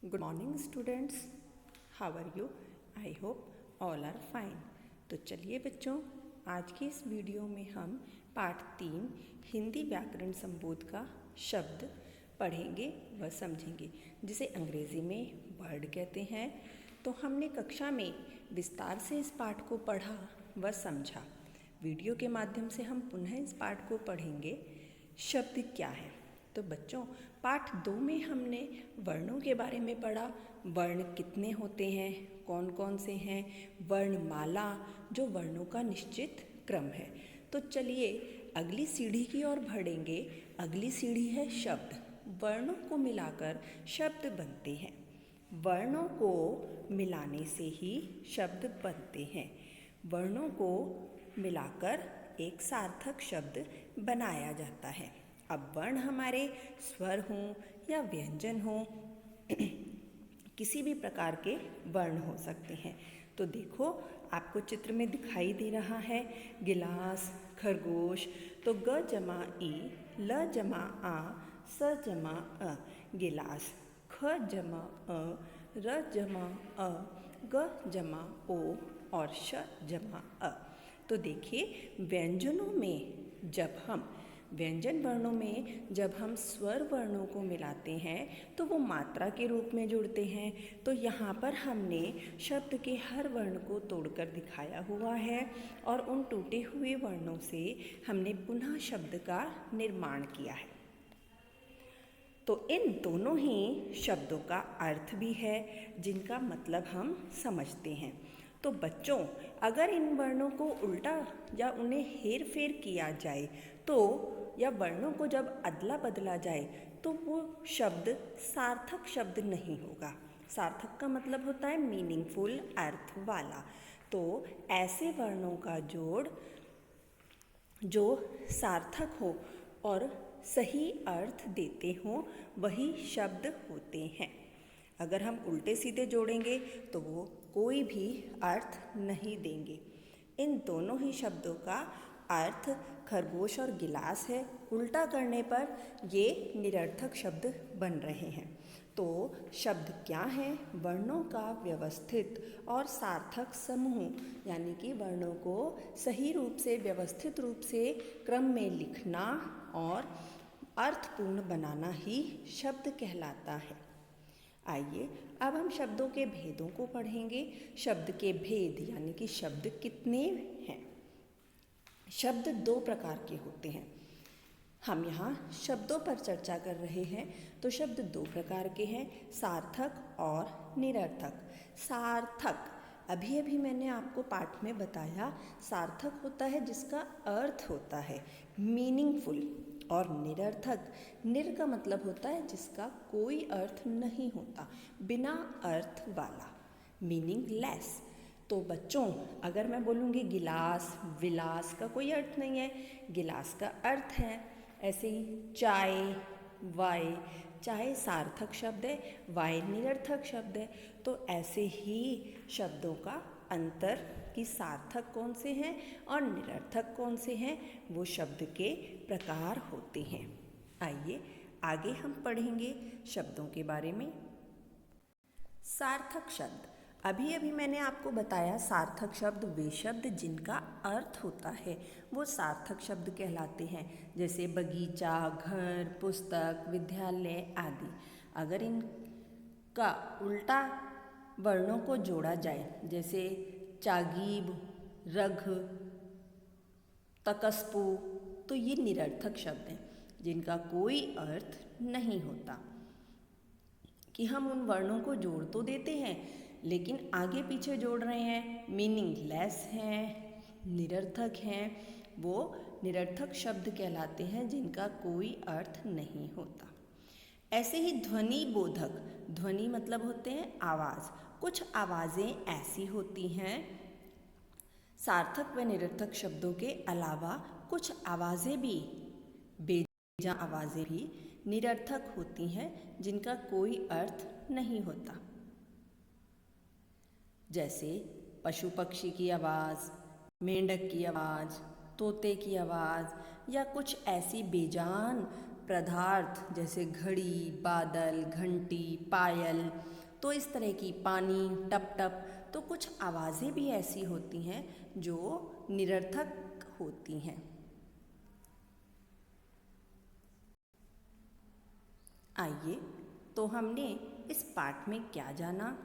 Good morning students. How are you? I hope all are fine. तो चलिए बच्चों, आज की इस वीडियो में हम पाठ 3 हिंदी व्याकरण संबोध का शब्द पढ़ेंगे व समझेंगे, जिसे अंग्रेज़ी में वर्ड कहते हैं। तो हमने कक्षा में विस्तार से इस पाठ को पढ़ा व समझा। वीडियो के माध्यम से हम पुनः इस पाठ को पढ़ेंगे। शब्द क्या है? तो बच्चों, पाठ 2 में हमने वर्णों के बारे में पढ़ा। वर्ण कितने होते हैं, कौन कौन से हैं, वर्णमाला जो वर्णों का निश्चित क्रम है। तो चलिए अगली सीढ़ी की ओर बढ़ेंगे। अगली सीढ़ी है शब्द। वर्णों को मिलाकर शब्द बनते हैं। वर्णों को मिलाने से ही शब्द बनते हैं। वर्णों को मिलाकर एक सार्थक शब्द बनाया जाता है। अब वर्ण हमारे स्वर हों या व्यंजन हों, किसी भी प्रकार के वर्ण हो सकते हैं। तो देखो, आपको चित्र में दिखाई दे रहा है गिलास, खरगोश। तो ग जमा ई, ल जमा आ, स जमा अ, गिलास। ख जमा अ, र जमा अ, ग जमा ओ और श जमा अ। तो देखिए, व्यंजन वर्णों में जब हम स्वर वर्णों को मिलाते हैं तो वो मात्रा के रूप में जुड़ते हैं। तो यहाँ पर हमने शब्द के हर वर्ण को तोड़कर दिखाया हुआ है और उन टूटे हुए वर्णों से हमने पुनः शब्द का निर्माण किया है। तो इन दोनों ही शब्दों का अर्थ भी है, जिनका मतलब हम समझते हैं। तो बच्चों, अगर इन वर्णों को उल्टा या उन्हें हेर फेर किया जाए तो, या वर्णों को जब अदला बदला जाए तो वो शब्द सार्थक शब्द नहीं होगा। सार्थक का मतलब होता है मीनिंगफुल, अर्थ वाला। तो ऐसे वर्णों का जोड़ जो सार्थक हो और सही अर्थ देते हों, वही शब्द होते हैं। अगर हम उल्टे सीधे जोड़ेंगे तो वो कोई भी अर्थ नहीं देंगे। इन दोनों ही शब्दों का अर्थ खरगोश और गिलास है। उल्टा करने पर ये निरर्थक शब्द बन रहे हैं। तो शब्द क्या हैं? वर्णों का व्यवस्थित और सार्थक समूह, यानी कि वर्णों को सही रूप से, व्यवस्थित रूप से क्रम में लिखना और अर्थपूर्ण बनाना ही शब्द कहलाता है। आइए अब हम शब्दों के भेदों को पढ़ेंगे। शब्द के भेद यानी कि शब्द कितने हैं। शब्द 2 प्रकार के होते हैं। हम यहाँ शब्दों पर चर्चा कर रहे हैं। तो शब्द 2 प्रकार के हैं, सार्थक और निरर्थक। सार्थक, अभी अभी मैंने आपको पाठ में बताया, सार्थक होता है जिसका अर्थ होता है मीनिंगफुल, और निरर्थक, निर का मतलब होता है जिसका कोई अर्थ नहीं होता, बिना अर्थ वाला, मीनिंगलेस। तो बच्चों, अगर मैं बोलूँगी गिलास, विलास का कोई अर्थ नहीं है, गिलास का अर्थ है। ऐसे ही चाय, वाय, चाय सार्थक शब्द है, वाय निरर्थक शब्द है। तो ऐसे ही शब्दों का अंतर कि सार्थक कौन से हैं और निरर्थक कौन से हैं, वो शब्द के प्रकार होते हैं। आइए आगे हम पढ़ेंगे शब्दों के बारे में। सार्थक शब्द, अभी अभी मैंने आपको बताया, सार्थक शब्द वे शब्द जिनका अर्थ होता है वो सार्थक शब्द कहलाते हैं। जैसे बगीचा, घर, पुस्तक, विद्यालय आदि। अगर इनका उल्टा वर्णों को जोड़ा जाए, जैसे चागीब, रघ, तकस्पु, तो ये निरर्थक शब्द हैं जिनका कोई अर्थ नहीं होता। कि हम उन वर्णों को जोड़ तो देते हैं लेकिन आगे पीछे जोड़ रहे हैं, मीनिंगलेस हैं, निरर्थक हैं, वो निरर्थक शब्द कहलाते हैं जिनका कोई अर्थ नहीं होता। ऐसे ही ध्वनि बोधक, ध्वनि मतलब होते हैं आवाज़। कुछ आवाज़ें ऐसी होती हैं, सार्थक व निरर्थक शब्दों के अलावा कुछ आवाज़ें भी, बेजा आवाज़ें भी निरर्थक होती हैं जिनका कोई अर्थ नहीं होता। जैसे पशु पक्षी की आवाज़, मेंढक की आवाज़, तोते की आवाज़, या कुछ ऐसी बेजान पदार्थ जैसे घड़ी, बादल, घंटी, पायल, तो इस तरह की पानी, टप टप, तो कुछ आवाज़ें भी ऐसी होती हैं जो निरर्थक होती हैं। आइए, तो हमने इस पाठ में क्या जाना?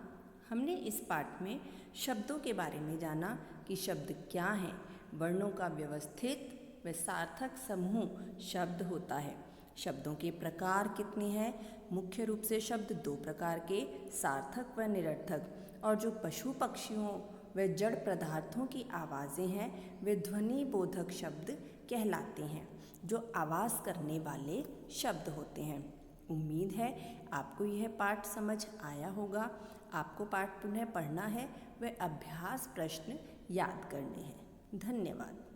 हमने इस पाठ में शब्दों के बारे में जाना कि शब्द क्या हैं, वर्णों का व्यवस्थित व सार्थक समूह शब्द होता है। शब्दों के प्रकार कितने हैं? मुख्य रूप से शब्द दो प्रकार के, सार्थक व निरर्थक। और जो पशु पक्षियों व जड़ पदार्थों की आवाज़ें हैं वे ध्वनि बोधक शब्द कहलाते हैं, जो आवाज़ करने वाले शब्द होते हैं। उम्मीद है आपको यह पाठ समझ आया होगा। आपको पाठ पुनः पढ़ना है व अभ्यास प्रश्न याद करने हैं। धन्यवाद।